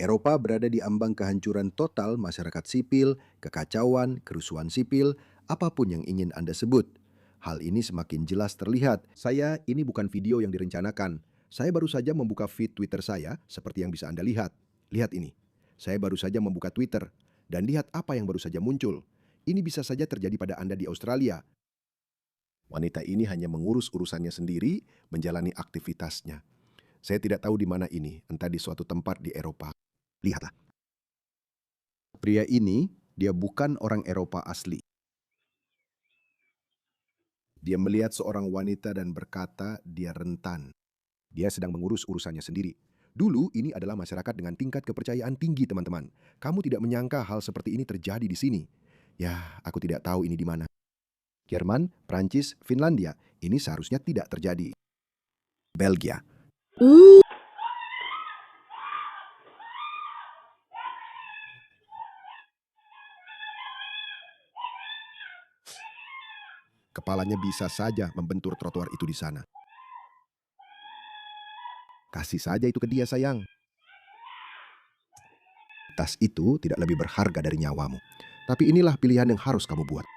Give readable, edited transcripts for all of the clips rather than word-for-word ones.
Eropa berada di ambang kehancuran total masyarakat sipil, kekacauan, kerusuhan sipil, apapun yang ingin Anda sebut. Hal ini semakin jelas terlihat. Ini bukan video yang direncanakan. Saya baru saja membuka feed Twitter saya seperti yang bisa Anda lihat. Lihat ini. Saya baru saja membuka Twitter dan lihat apa yang baru saja muncul. Ini bisa saja terjadi pada Anda di Australia. Wanita ini hanya mengurus urusannya sendiri, menjalani aktivitasnya. Saya tidak tahu di mana ini, entah di suatu tempat di Eropa. Lihatlah. Pria ini, dia bukan orang Eropa asli. Dia melihat seorang wanita dan berkata dia rentan. Dia sedang mengurus urusannya sendiri. Dulu ini adalah masyarakat dengan tingkat kepercayaan tinggi, teman-teman. Kamu tidak menyangka hal seperti ini terjadi di sini. Ya, aku tidak tahu ini di mana. Jerman, Prancis, Finlandia, ini seharusnya tidak terjadi. Belgia. Kepalanya bisa saja membentur trotoar itu di sana. Kasih saja itu ke dia, sayang. Tas itu tidak lebih berharga dari nyawamu. Tapi inilah pilihan yang harus kamu buat.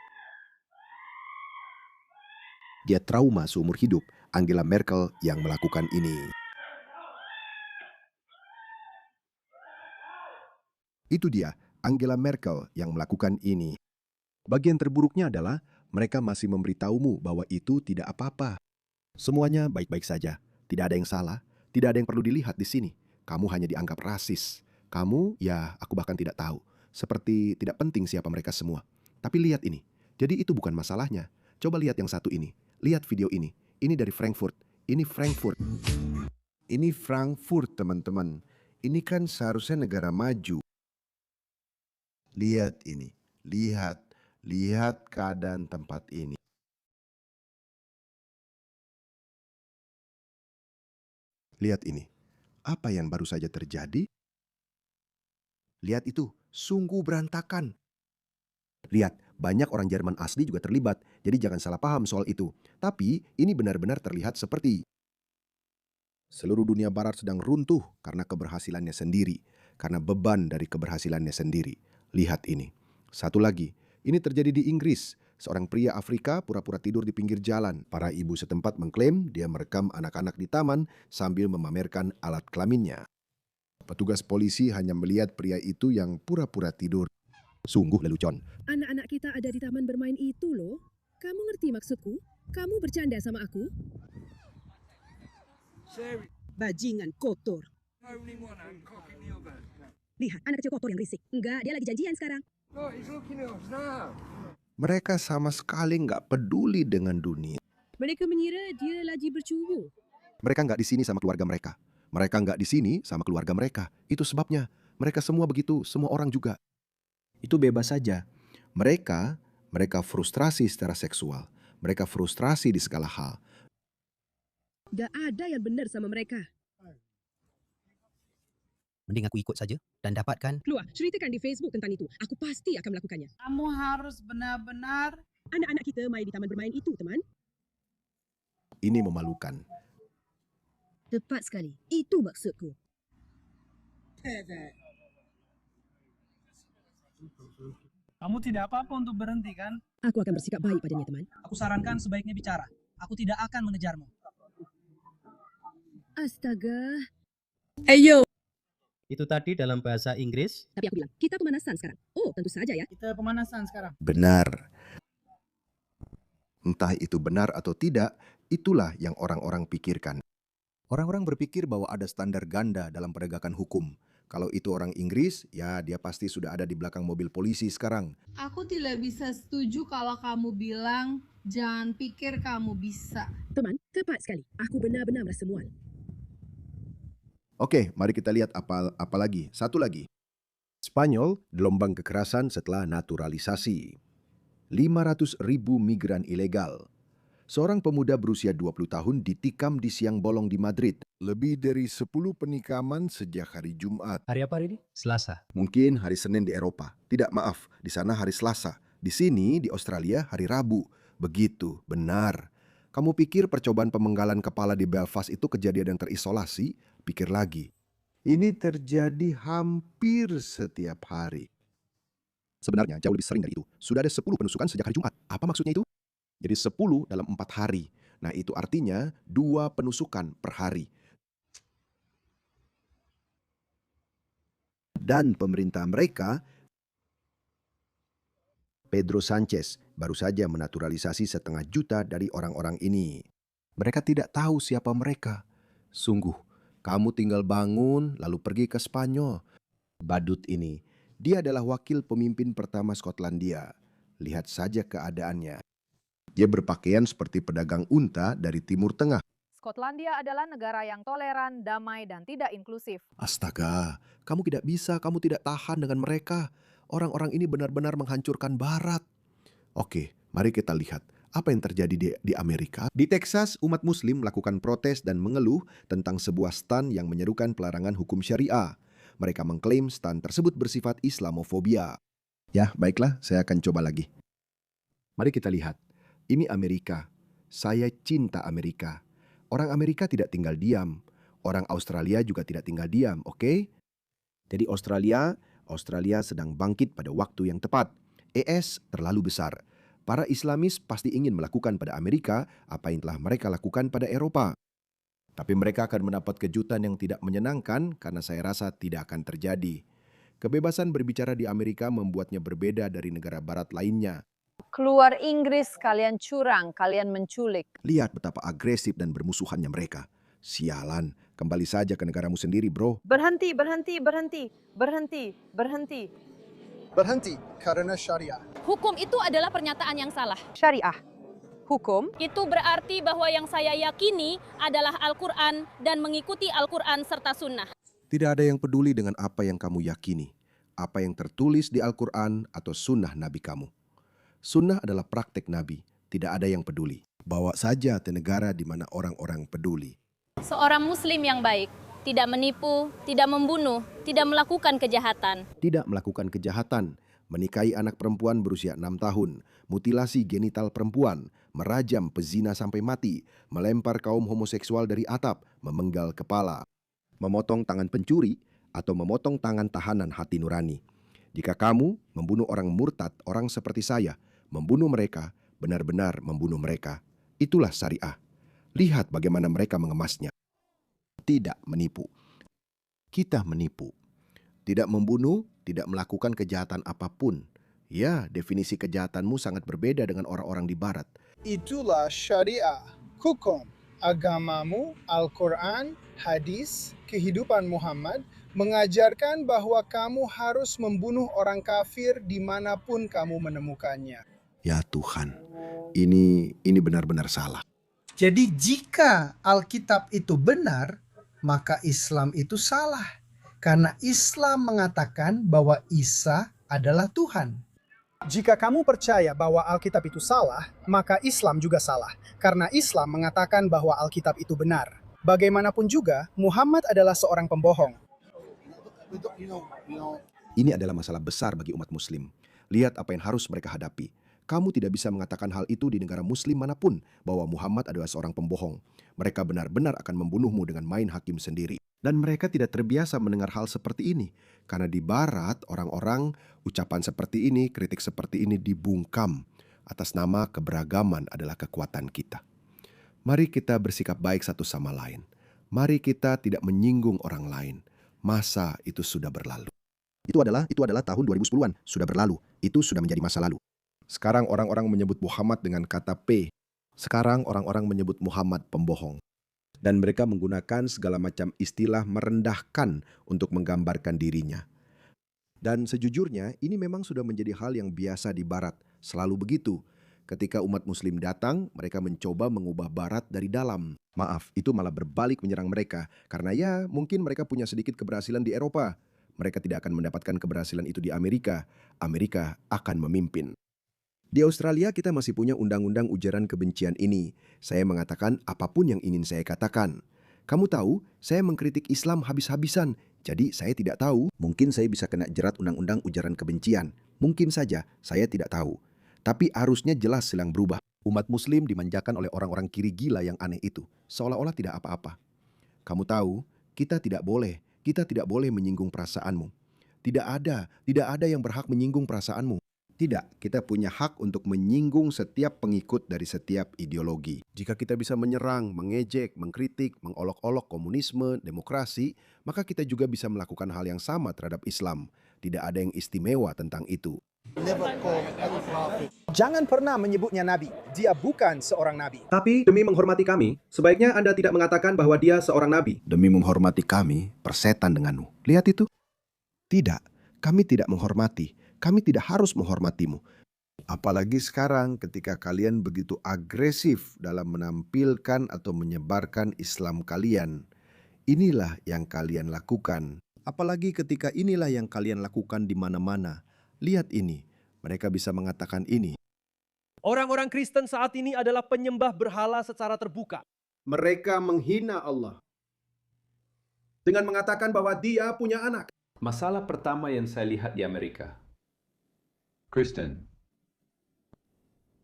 Dia trauma seumur hidup, Angela Merkel yang melakukan ini. Itu dia, Angela Merkel yang melakukan ini. Bagian terburuknya adalah mereka masih memberitahumu bahwa itu tidak apa-apa. Semuanya baik-baik saja. Tidak ada yang salah, tidak ada yang perlu dilihat di sini. Kamu hanya dianggap rasis. Kamu, ya aku bahkan tidak tahu. Seperti tidak penting siapa mereka semua. Tapi lihat ini. Jadi itu bukan masalahnya. Coba lihat yang satu ini. Lihat video ini. Ini dari Frankfurt. Ini Frankfurt. Ini Frankfurt, teman-teman. Ini kan seharusnya negara maju. Lihat ini. Lihat keadaan tempat ini. Lihat ini. Apa yang baru saja terjadi? Lihat itu, sungguh berantakan. Lihat, banyak orang Jerman asli juga terlibat, jadi jangan salah paham soal itu. Tapi, ini benar-benar terlihat seperti seluruh dunia barat sedang runtuh karena keberhasilannya sendiri, karena beban dari keberhasilannya sendiri. Lihat ini. Satu lagi, ini terjadi di Inggris. Seorang pria Afrika pura-pura tidur di pinggir jalan. Para ibu setempat mengklaim dia merekam anak-anak di taman sambil memamerkan alat kelaminnya. Petugas polisi hanya melihat pria itu yang pura-pura tidur. Sungguh lelucon. Anak-anak kita ada di taman bermain itu loh. Kamu ngerti maksudku? Kamu bercanda sama aku? Bajingan kotor. Lihat, anak kecil kotor yang risik. Enggak, dia lagi janjian sekarang. Mereka sama sekali nggak peduli dengan dunia. Mereka mengira dia lagi bercumbu. Mereka nggak di sini sama keluarga mereka. Mereka nggak di sini sama keluarga mereka. Itu sebabnya. Mereka semua begitu, semua orang juga. Itu bebas saja. Mereka frustrasi secara seksual. Mereka frustrasi di segala hal. Gak ada yang benar sama mereka. Mending aku ikut saja dan dapatkan. Keluar, ceritakan di Facebook tentang itu. Aku pasti akan melakukannya. Kamu harus benar-benar. Anak-anak kita main di taman bermain itu, teman. Ini memalukan. Tepat sekali. Itu maksudku. Kamu tidak apa-apa untuk berhenti kan? Aku akan bersikap baik padanya, teman. Aku sarankan sebaiknya bicara. Aku tidak akan mengejarmu. Astaga. Ayo. Itu tadi dalam bahasa Inggris. Tapi aku bilang, kita pemanasan sekarang. Oh, tentu saja ya. Kita pemanasan sekarang. Benar. Entah itu benar atau tidak, itulah yang orang-orang pikirkan. Orang-orang berpikir bahwa ada standar ganda dalam penegakan hukum. Kalau itu orang Inggris, ya dia pasti sudah ada di belakang mobil polisi sekarang. Aku tidak bisa setuju kalau kamu bilang jangan pikir kamu bisa. Teman, tepat sekali. Aku benar-benar merasa mual. Oke, mari kita lihat apa lagi. Satu lagi. Spanyol, gelombang kekerasan setelah naturalisasi. 500.000 migran ilegal. Seorang pemuda berusia 20 tahun ditikam di siang bolong di Madrid. Lebih dari 10 penikaman sejak hari Jumat. Hari apa hari ini? Selasa. Mungkin hari Senin di Eropa. Tidak, maaf. Di sana hari Selasa. Di sini, di Australia, hari Rabu. Begitu, benar. Kamu pikir percobaan pemenggalan kepala di Belfast itu kejadian yang terisolasi? Pikir lagi. Ini terjadi hampir setiap hari. Sebenarnya jauh lebih sering dari itu. Sudah ada 10 penusukan sejak hari Jumat. Apa maksudnya itu? Jadi 10 dalam 4 hari. Nah, itu artinya 2 penusukan per hari. Dan pemerintah mereka, Pedro Sanchez, baru saja menaturalisasi 1,5 juta dari orang-orang ini. Mereka tidak tahu siapa mereka. Sungguh, kamu tinggal bangun lalu pergi ke Spanyol. Badut ini, dia adalah wakil pemimpin pertama Skotlandia. Lihat saja keadaannya. Dia berpakaian seperti pedagang unta dari Timur Tengah. Skotlandia adalah negara yang toleran, damai, dan tidak inklusif. Astaga, kamu tidak bisa, kamu tidak tahan dengan mereka. Orang-orang ini benar-benar menghancurkan Barat. Oke, mari kita lihat apa yang terjadi di Amerika. Di Texas, umat Muslim melakukan protes dan mengeluh tentang sebuah stan yang menyerukan pelarangan hukum syariah. Mereka mengklaim stan tersebut bersifat Islamofobia. Ya, baiklah, saya akan coba lagi. Mari kita lihat. Ini Amerika. Saya cinta Amerika. Orang Amerika tidak tinggal diam. Orang Australia juga tidak tinggal diam, oke? Jadi Australia sedang bangkit pada waktu yang tepat. ES terlalu besar. Para Islamis pasti ingin melakukan pada Amerika apa yang telah mereka lakukan pada Eropa. Tapi mereka akan mendapat kejutan yang tidak menyenangkan karena saya rasa tidak akan terjadi. Kebebasan berbicara di Amerika membuatnya berbeda dari negara barat lainnya. Keluar Inggris, kalian curang, kalian menculik. Lihat betapa agresif dan bermusuhannya mereka. Sialan, kembali saja ke negaramu sendiri, bro. Berhenti, berhenti, berhenti, berhenti, berhenti. Berhenti karena syariah. Hukum itu adalah pernyataan yang salah. Syariah. Hukum. Itu berarti bahwa yang saya yakini adalah Al-Quran dan mengikuti Al-Quran serta sunnah. Tidak ada yang peduli dengan apa yang kamu yakini, apa yang tertulis di Al-Quran atau sunnah Nabi kamu. Sunnah adalah praktek Nabi, tidak ada yang peduli. Bawa saja ke negara di mana orang-orang peduli. Seorang muslim yang baik, tidak menipu, tidak membunuh, tidak melakukan kejahatan. Tidak melakukan kejahatan, menikahi anak perempuan berusia 6 tahun, mutilasi genital perempuan, merajam pezina sampai mati, melempar kaum homoseksual dari atap, memenggal kepala, memotong tangan pencuri, atau memotong tangan tahanan hati nurani. Jika kamu membunuh orang murtad, orang seperti saya, membunuh mereka, benar-benar membunuh mereka. Itulah syariah. Lihat bagaimana mereka mengemasnya. Tidak menipu. Kita menipu. Tidak membunuh, tidak melakukan kejahatan apapun. Ya, definisi kejahatanmu sangat berbeda dengan orang-orang di barat. Itulah syariah, hukum, agamamu, Al-Quran, hadis, kehidupan Muhammad, mengajarkan bahwa kamu harus membunuh orang kafir dimanapun kamu menemukannya. Ya Tuhan, ini benar-benar salah. Jadi jika Alkitab itu benar, maka Islam itu salah. Karena Islam mengatakan bahwa Isa adalah Tuhan. Jika kamu percaya bahwa Alkitab itu salah, maka Islam juga salah. Karena Islam mengatakan bahwa Alkitab itu benar. Bagaimanapun juga, Muhammad adalah seorang pembohong. Ini adalah masalah besar bagi umat muslim. Lihat apa yang harus mereka hadapi. Kamu tidak bisa mengatakan hal itu di negara muslim manapun, bahwa Muhammad adalah seorang pembohong. Mereka benar-benar akan membunuhmu dengan main hakim sendiri. Dan mereka tidak terbiasa mendengar hal seperti ini. Karena di barat, orang-orang ucapan seperti ini, kritik seperti ini dibungkam. Atas nama keberagaman adalah kekuatan kita. Mari kita bersikap baik satu sama lain. Mari kita tidak menyinggung orang lain. Masa itu sudah berlalu. Itu adalah tahun 2010-an, sudah berlalu. Itu sudah menjadi masa lalu. Sekarang orang-orang menyebut Muhammad dengan kata P. Sekarang orang-orang menyebut Muhammad pembohong. Dan mereka menggunakan segala macam istilah merendahkan untuk menggambarkan dirinya. Dan sejujurnya ini memang sudah menjadi hal yang biasa di barat. Selalu begitu. Ketika umat muslim datang, mereka mencoba mengubah barat dari dalam. Maaf, itu malah berbalik menyerang mereka. Karena ya, mungkin mereka punya sedikit keberhasilan di Eropa. Mereka tidak akan mendapatkan keberhasilan itu di Amerika. Amerika akan memimpin. Di Australia kita masih punya undang-undang ujaran kebencian ini. Saya mengatakan apapun yang ingin saya katakan. Kamu tahu, saya mengkritik Islam habis-habisan. Jadi saya tidak tahu, mungkin saya bisa kena jerat undang-undang ujaran kebencian. Mungkin saja, saya tidak tahu. Tapi arusnya jelas sedang berubah. Umat muslim dimanjakan oleh orang-orang kiri gila yang aneh itu. Seolah-olah tidak apa-apa. Kamu tahu, kita tidak boleh Kita tidak boleh menyinggung perasaanmu. Tidak ada yang berhak menyinggung perasaanmu. Tidak, kita punya hak untuk menyinggung setiap pengikut dari setiap ideologi. Jika kita bisa menyerang, mengejek, mengkritik, mengolok-olok komunisme, demokrasi, maka kita juga bisa melakukan hal yang sama terhadap Islam. Tidak ada yang istimewa tentang itu. Jangan pernah menyebutnya nabi. Dia bukan seorang nabi. Tapi demi menghormati kami, sebaiknya Anda tidak mengatakan bahwa dia seorang nabi. Demi menghormati kami, persetan denganmu. Lihat itu. Tidak, kami tidak menghormati. Kami tidak harus menghormatimu. Apalagi sekarang ketika kalian begitu agresif dalam menampilkan atau menyebarkan Islam kalian. Inilah yang kalian lakukan. Apalagi ketika inilah yang kalian lakukan di mana-mana. Lihat ini, mereka bisa mengatakan ini. Orang-orang Kristen saat ini adalah penyembah berhala secara terbuka. Mereka menghina Allah dengan mengatakan bahwa dia punya anak. Masalah pertama yang saya lihat di Amerika, Kristen.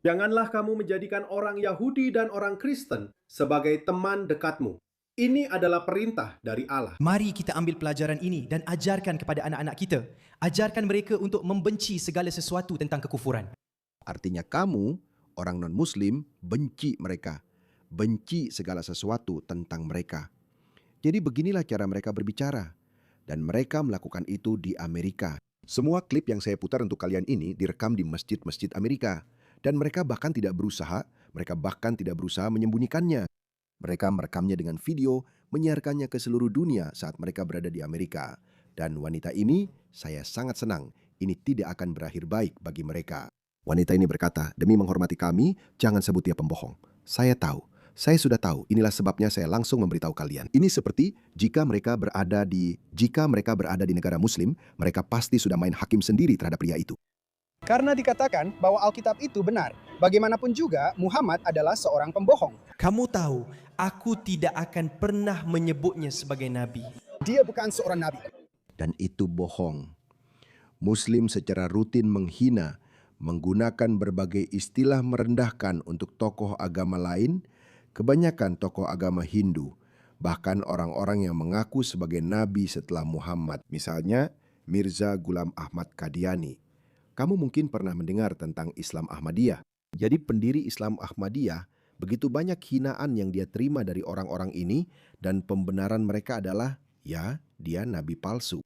Janganlah kamu menjadikan orang Yahudi dan orang Kristen sebagai teman dekatmu. Ini adalah perintah dari Allah. Mari kita ambil pelajaran ini dan ajarkan kepada anak-anak kita. Ajarkan mereka untuk membenci segala sesuatu tentang kekufuran. Artinya kamu, orang non-Muslim, benci mereka. Benci segala sesuatu tentang mereka. Jadi beginilah cara mereka berbicara. Dan mereka melakukan itu di Amerika. Semua klip yang saya putar untuk kalian ini direkam di masjid-masjid Amerika. Dan mereka bahkan tidak berusaha menyembunyikannya. Mereka merekamnya dengan video, menyiarkannya ke seluruh dunia saat mereka berada di Amerika. Dan wanita ini, saya sangat senang, ini tidak akan berakhir baik bagi mereka. Wanita ini berkata, demi menghormati kami, jangan sebut dia pembohong. Saya sudah tahu, inilah sebabnya saya langsung memberitahu kalian. Ini seperti jika mereka berada di negara Muslim, mereka pasti sudah main hakim sendiri terhadap pria itu. Karena dikatakan bahwa Alkitab itu benar. Bagaimanapun juga, Muhammad adalah seorang pembohong. Kamu tahu, aku tidak akan pernah menyebutnya sebagai nabi. Dia bukan seorang nabi. Dan itu bohong. Muslim secara rutin menghina, menggunakan berbagai istilah merendahkan untuk tokoh agama lain, kebanyakan tokoh agama Hindu, bahkan orang-orang yang mengaku sebagai nabi setelah Muhammad. Misalnya, Mirza Ghulam Ahmad Qadiani. Kamu mungkin pernah mendengar tentang Islam Ahmadiyah. Jadi pendiri Islam Ahmadiyah, begitu banyak hinaan yang dia terima dari orang-orang ini, dan pembenaran mereka adalah, ya, dia nabi palsu.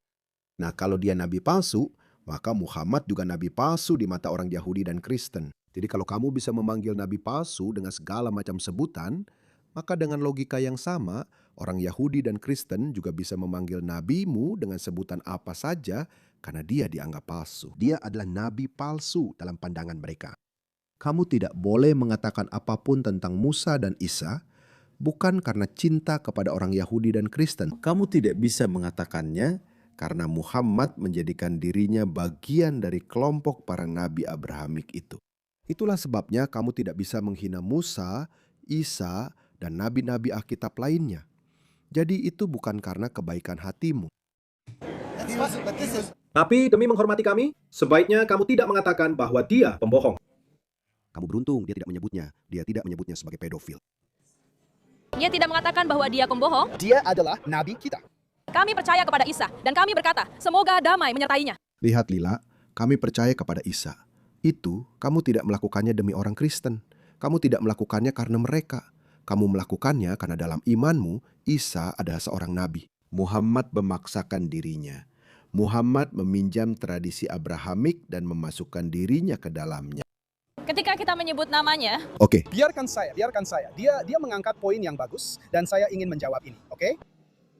Nah, kalau dia nabi palsu, maka Muhammad juga nabi palsu di mata orang Yahudi dan Kristen. Jadi kalau kamu bisa memanggil nabi palsu dengan segala macam sebutan, maka dengan logika yang sama, orang Yahudi dan Kristen juga bisa memanggil nabimu dengan sebutan apa saja karena dia dianggap palsu. Dia adalah nabi palsu dalam pandangan mereka. Kamu tidak boleh mengatakan apapun tentang Musa dan Isa, bukan karena cinta kepada orang Yahudi dan Kristen. Kamu tidak bisa mengatakannya karena Muhammad menjadikan dirinya bagian dari kelompok para nabi Abrahamik itu. Itulah sebabnya kamu tidak bisa menghina Musa, Isa, dan nabi-nabi Alkitab lainnya. Jadi itu bukan karena kebaikan hatimu. Tapi demi menghormati kami, sebaiknya kamu tidak mengatakan bahwa dia pembohong. Kamu beruntung dia tidak menyebutnya. Dia tidak menyebutnya sebagai pedofil. Dia tidak mengatakan bahwa dia pembohong. Dia adalah nabi kita. Kami percaya kepada Isa dan kami berkata, semoga damai menyertainya. Lihat Lila, kami percaya kepada Isa. Itu kamu tidak melakukannya demi orang Kristen. Kamu tidak melakukannya karena mereka. Kamu melakukannya karena dalam imanmu, Isa adalah seorang nabi. Muhammad memaksakan dirinya. Muhammad meminjam tradisi Abrahamik dan memasukkan dirinya ke dalamnya. Ketika kita menyebut namanya, Oke. Biarkan saya. Dia mengangkat poin yang bagus dan saya ingin menjawab ini, oke?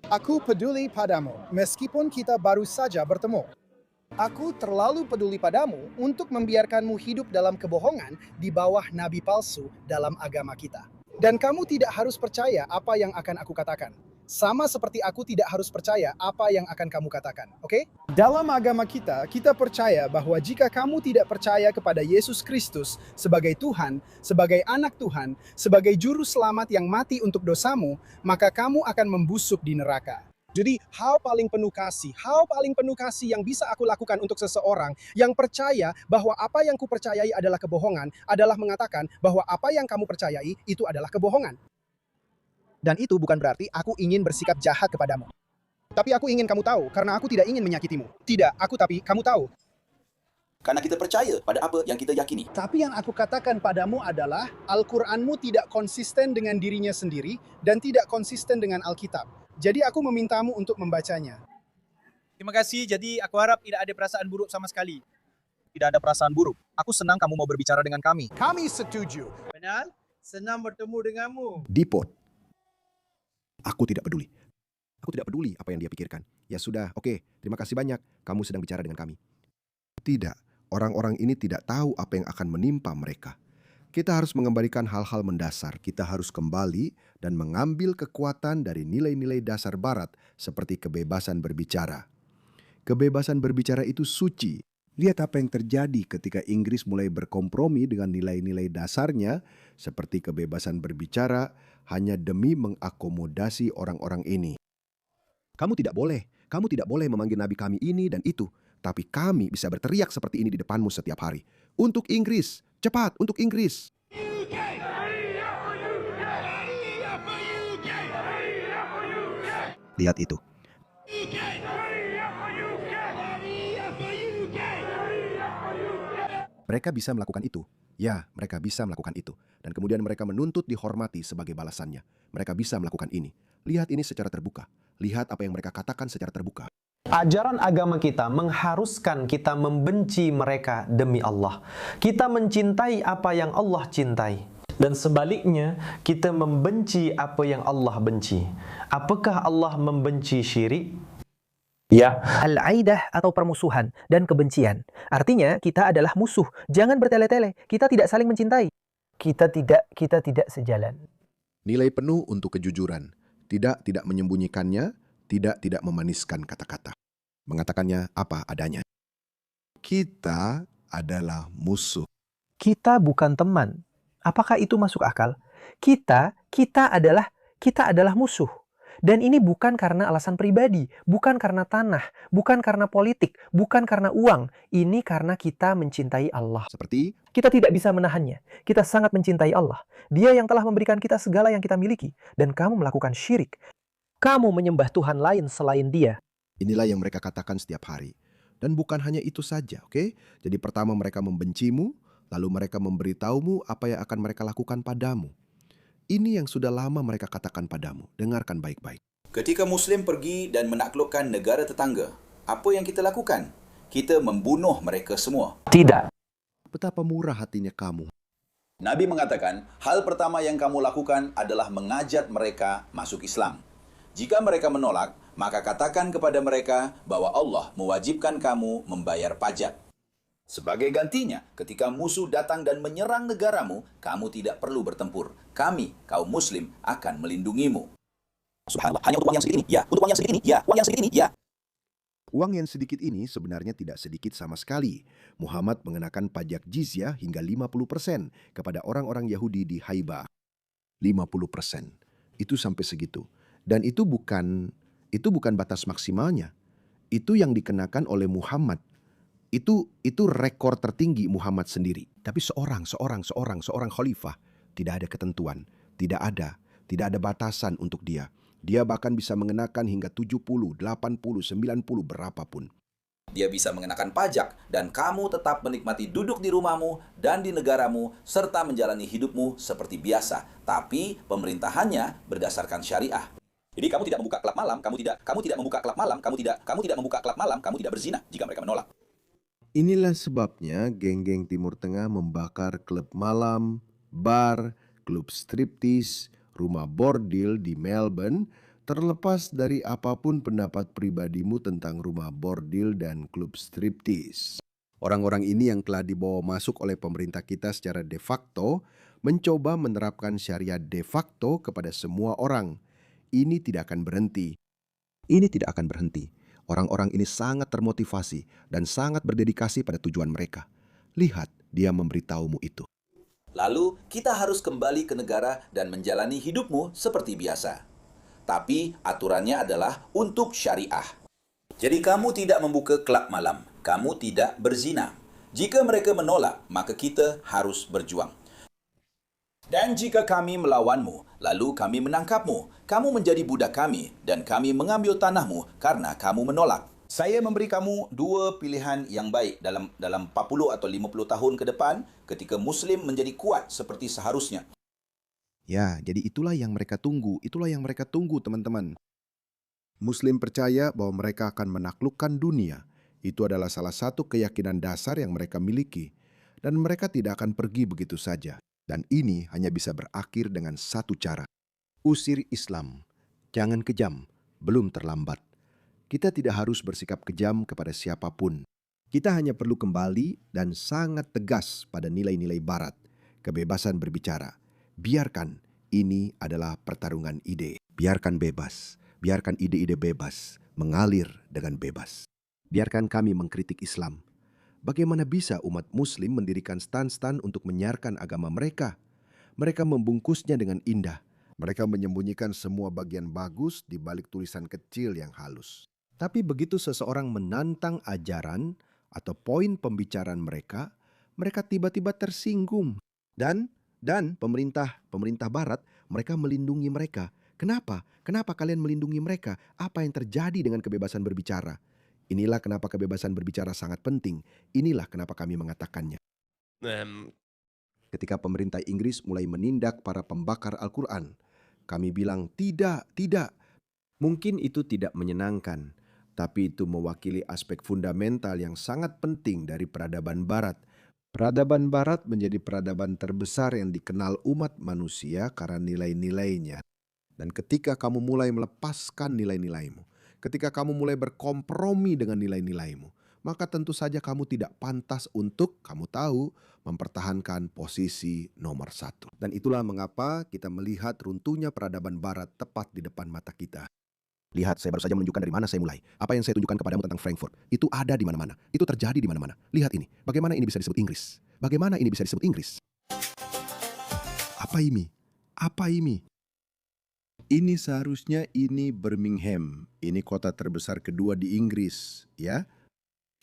Aku peduli padamu meskipun kita baru saja bertemu. Aku terlalu peduli padamu untuk membiarkanmu hidup dalam kebohongan di bawah nabi palsu dalam agama kita. Dan kamu tidak harus percaya apa yang akan aku katakan. Sama seperti aku tidak harus percaya apa yang akan kamu katakan, oke? Dalam agama kita, kita percaya bahwa jika kamu tidak percaya kepada Yesus Kristus sebagai Tuhan, sebagai anak Tuhan, sebagai juru selamat yang mati untuk dosamu, maka kamu akan membusuk di neraka. Jadi hal paling penuh kasih yang bisa aku lakukan untuk seseorang yang percaya bahwa apa yang kupercayai adalah kebohongan, adalah mengatakan bahwa apa yang kamu percayai itu adalah kebohongan. Dan itu bukan berarti aku ingin bersikap jahat kepadamu. Tapi aku ingin kamu tahu, karena aku tidak ingin menyakitimu. Tidak, tapi kamu tahu. Karena kita percaya pada apa yang kita yakini. Tapi yang aku katakan padamu adalah, Al-Quranmu tidak konsisten dengan dirinya sendiri, dan tidak konsisten dengan Alkitab. Jadi aku memintamu untuk membacanya. Terima kasih, jadi aku harap tidak ada perasaan buruk sama sekali. Tidak ada perasaan buruk. Aku senang kamu mau berbicara dengan kami. Kami setuju. Benar? Senang bertemu denganmu. Deport. Aku tidak peduli. Aku tidak peduli apa yang dia pikirkan. Ya sudah, oke, terima kasih banyak. Kamu sedang bicara dengan kami. Tidak, orang-orang ini tidak tahu apa yang akan menimpa mereka. Kita harus mengembalikan hal-hal mendasar. Kita harus kembali dan mengambil kekuatan dari nilai-nilai dasar Barat seperti kebebasan berbicara. Kebebasan berbicara itu suci. Lihat apa yang terjadi ketika Inggris mulai berkompromi dengan nilai-nilai dasarnya seperti kebebasan berbicara hanya demi mengakomodasi orang-orang ini. Kamu tidak boleh memanggil nabi kami ini dan itu. Tapi kami bisa berteriak seperti ini di depanmu setiap hari. Untuk Inggris, cepat untuk Inggris. Lihat itu. Mereka bisa melakukan itu. Ya, mereka bisa melakukan itu. Dan kemudian mereka menuntut dihormati sebagai balasannya. Mereka bisa melakukan ini. Lihat ini secara terbuka. Lihat apa yang mereka katakan secara terbuka. Ajaran agama kita mengharuskan kita membenci mereka demi Allah. Kita mencintai apa yang Allah cintai. Dan sebaliknya, kita membenci apa yang Allah benci. Apakah Allah membenci syirik? Ya. Al-aidah atau permusuhan dan kebencian. Artinya kita adalah musuh. Jangan bertele-tele. Kita tidak saling mencintai. Kita tidak sejalan. Nilai penuh untuk kejujuran. Tidak menyembunyikannya, tidak memaniskan kata-kata. Mengatakannya apa adanya. Kita adalah musuh. Kita bukan teman. Apakah itu masuk akal? Kita adalah musuh. Dan ini bukan karena alasan pribadi, bukan karena tanah, bukan karena politik, bukan karena uang. Ini karena kita mencintai Allah. Seperti? Kita tidak bisa menahannya. Kita sangat mencintai Allah. Dia yang telah memberikan kita segala yang kita miliki. Dan kamu melakukan syirik. Kamu menyembah Tuhan lain selain Dia. Inilah yang mereka katakan setiap hari. Dan bukan hanya itu saja, oke? Jadi pertama mereka membencimu, lalu mereka memberitahumu apa yang akan mereka lakukan padamu. Ini yang sudah lama mereka katakan padamu. Dengarkan baik-baik. Ketika Muslim pergi dan menaklukkan negara tetangga, apa yang kita lakukan? Kita membunuh mereka semua. Tidak. Betapa murah hatinya kamu. Nabi mengatakan, hal pertama yang kamu lakukan adalah mengajak mereka masuk Islam. Jika mereka menolak, maka katakan kepada mereka bahwa Allah mewajibkan kamu membayar pajak. Sebagai gantinya, ketika musuh datang dan menyerang negaramu, kamu tidak perlu bertempur. Kami, kaum Muslim, akan melindungimu. Subhanallah, hanya untuk uang yang sedikit ini? Ya. Untuk uang yang sedikit ini? Ya. Uang yang sedikit ini? Ya. Uang yang sedikit ini sebenarnya tidak sedikit sama sekali. Muhammad mengenakan pajak jizyah hingga 50% kepada orang-orang Yahudi di Haibah. 50%. Itu sampai segitu. Dan itu bukan batas maksimalnya. Itu yang dikenakan oleh Muhammad. Itu rekor tertinggi Muhammad sendiri. Tapi seorang khalifah tidak ada ketentuan, tidak ada batasan untuk dia. Dia bahkan bisa mengenakan hingga 70, 80, 90 berapapun. Dia bisa mengenakan pajak dan kamu tetap menikmati duduk di rumahmu dan di negaramu serta menjalani hidupmu seperti biasa. Tapi pemerintahannya berdasarkan syariah. Jadi kamu tidak membuka klub malam, kamu tidak membuka klub malam, kamu tidak membuka klub malam, kamu tidak berzina jika mereka menolak. Inilah sebabnya geng-geng Timur Tengah membakar klub malam, bar, klub striptease, rumah bordil di Melbourne, terlepas dari apapun pendapat pribadimu tentang rumah bordil dan klub striptease. Orang-orang ini yang telah dibawa masuk oleh pemerintah kita secara de facto, mencoba menerapkan syariat de facto kepada semua orang. Ini tidak akan berhenti. Orang-orang ini sangat termotivasi dan sangat berdedikasi pada tujuan mereka. Lihat, dia memberitahumu itu. Lalu, kita harus kembali ke negara dan menjalani hidupmu seperti biasa. Tapi, aturannya adalah untuk syariah. Jadi, kamu tidak membuka klub malam. Kamu tidak berzina. Jika mereka menolak, maka kita harus berjuang. Dan jika kami melawanmu, lalu kami menangkapmu, kamu menjadi budak kami, dan kami mengambil tanahmu karena kamu menolak. Saya memberi kamu dua pilihan yang baik dalam 40 atau 50 tahun ke depan ketika Muslim menjadi kuat seperti seharusnya. Ya, jadi itulah yang mereka tunggu. Itulah yang mereka tunggu, teman-teman. Muslim percaya bahwa mereka akan menaklukkan dunia. Itu adalah salah satu keyakinan dasar yang mereka miliki. Dan mereka tidak akan pergi begitu saja. Dan ini hanya bisa berakhir dengan satu cara. Usir Islam. Jangan kejam. Belum terlambat. Kita tidak harus bersikap kejam kepada siapapun. Kita hanya perlu kembali dan sangat tegas pada nilai-nilai Barat. Kebebasan berbicara. Biarkan ini adalah pertarungan ide. Biarkan bebas. Biarkan ide-ide bebas mengalir dengan bebas. Biarkan kami mengkritik Islam. Bagaimana bisa umat Muslim mendirikan stan-stan untuk menyiarkan agama mereka? Mereka membungkusnya dengan indah. Mereka menyembunyikan semua bagian bagus di balik tulisan kecil yang halus. Tapi begitu seseorang menantang ajaran atau poin pembicaraan mereka, mereka tiba-tiba tersinggung. Dan pemerintah Barat, mereka melindungi mereka. Kenapa? Kenapa kalian melindungi mereka? Apa yang terjadi dengan kebebasan berbicara? Inilah kenapa kebebasan berbicara sangat penting. Inilah kenapa kami mengatakannya. Ketika pemerintah Inggris mulai menindak para pembakar Al-Quran, kami bilang tidak. Mungkin itu tidak menyenangkan, tapi itu mewakili aspek fundamental yang sangat penting dari peradaban Barat. Peradaban Barat menjadi peradaban terbesar yang dikenal umat manusia karena nilai-nilainya. Dan ketika kamu mulai melepaskan nilai-nilaimu, ketika kamu mulai berkompromi dengan nilai-nilaimu, maka tentu saja kamu tidak pantas untuk, kamu tahu, mempertahankan posisi nomor 1. Dan itulah mengapa kita melihat runtuhnya peradaban Barat tepat di depan mata kita. Lihat, saya baru saja menunjukkan dari mana saya mulai. Apa yang saya tunjukkan kepadamu tentang Frankfurt, itu ada di mana-mana. Itu terjadi di mana-mana. Lihat ini, bagaimana ini bisa disebut Inggris? Bagaimana ini bisa disebut Inggris? Apa ini? Apa ini? Ini seharusnya ini Birmingham. Ini kota terbesar kedua di Inggris, ya.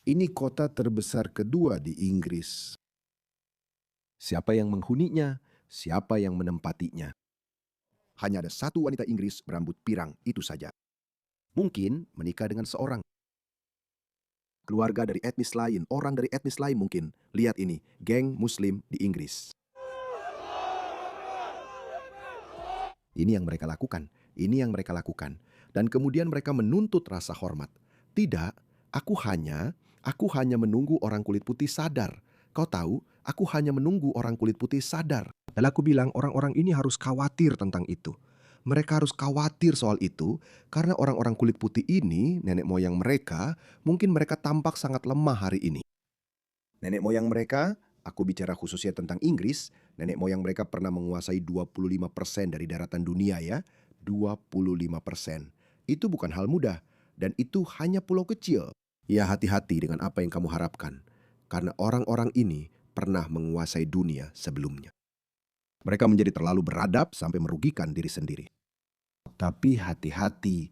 Ini kota terbesar kedua di Inggris. Siapa yang menghuninya? Siapa yang menempatinya? Hanya ada satu wanita Inggris berambut pirang, itu saja. Mungkin menikah dengan seorang. Keluarga dari etnis lain, orang dari etnis lain mungkin. Lihat ini, geng Muslim di Inggris. Ini yang mereka lakukan. Ini yang mereka lakukan. Dan kemudian mereka menuntut rasa hormat. Tidak, aku hanya menunggu orang kulit putih sadar. Kau tahu, aku hanya menunggu orang kulit putih sadar. Dan aku bilang orang-orang ini harus khawatir tentang itu. Mereka harus khawatir soal itu karena orang-orang kulit putih ini, nenek moyang mereka, mungkin mereka tampak sangat lemah hari ini. Nenek moyang mereka, aku bicara khususnya tentang Inggris, nenek moyang mereka pernah menguasai 25% dari daratan dunia ya. 25%. Itu bukan hal mudah. Dan itu hanya pulau kecil. Ya, hati-hati dengan apa yang kamu harapkan. Karena orang-orang ini pernah menguasai dunia sebelumnya. Mereka menjadi terlalu beradab sampai merugikan diri sendiri. Tapi hati-hati,